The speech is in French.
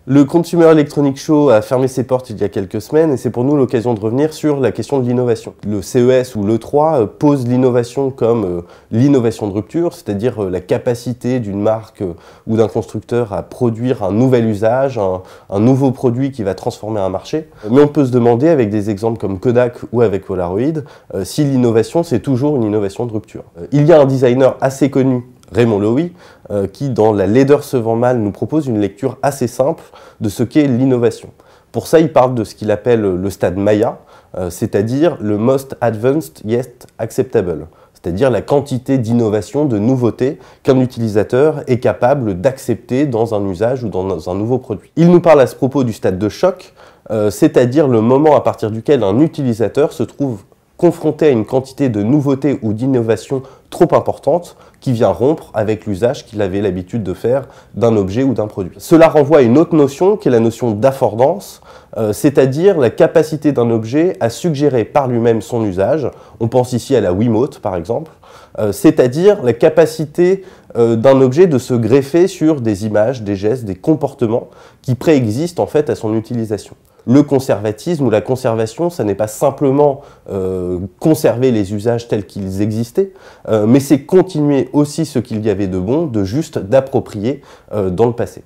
Le Consumer Electronics Show a fermé ses portes il y a quelques semaines et c'est pour nous l'occasion de revenir sur la question de l'innovation. Le CES ou l'E3 pose l'innovation comme l'innovation de rupture, c'est-à-dire la capacité d'une marque ou d'un constructeur à produire un nouvel usage, un nouveau produit qui va transformer un marché. Mais on peut se demander, avec des exemples comme Kodak ou avec Polaroid, si l'innovation c'est toujours une innovation de rupture. Il y a un designer assez connu, Raymond Loewy, qui dans La laideur se vend mal nous propose une lecture assez simple de ce qu'est l'innovation. Pour ça, il parle de ce qu'il appelle le stade Maya, c'est-à-dire le most advanced yet acceptable, c'est-à-dire la quantité d'innovation, de nouveautés qu'un utilisateur est capable d'accepter dans un usage ou dans un nouveau produit. Il nous parle à ce propos du stade de choc, c'est-à-dire le moment à partir duquel un utilisateur se trouve confronté à une quantité de nouveautés ou d'innovation trop importante qui vient rompre avec l'usage qu'il avait l'habitude de faire d'un objet ou d'un produit. Cela renvoie à une autre notion qui est la notion d'affordance, c'est-à-dire la capacité d'un objet à suggérer par lui-même son usage. On pense ici à la Wiimote par exemple, c'est-à-dire la capacité d'un objet de se greffer sur des images, des gestes, des comportements qui préexistent en fait à son utilisation. Le conservatisme ou la conservation, ça n'est pas simplement conserver les usages tels qu'ils existaient, mais c'est continuer aussi ce qu'il y avait de bon, de juste, d'approprié dans le passé.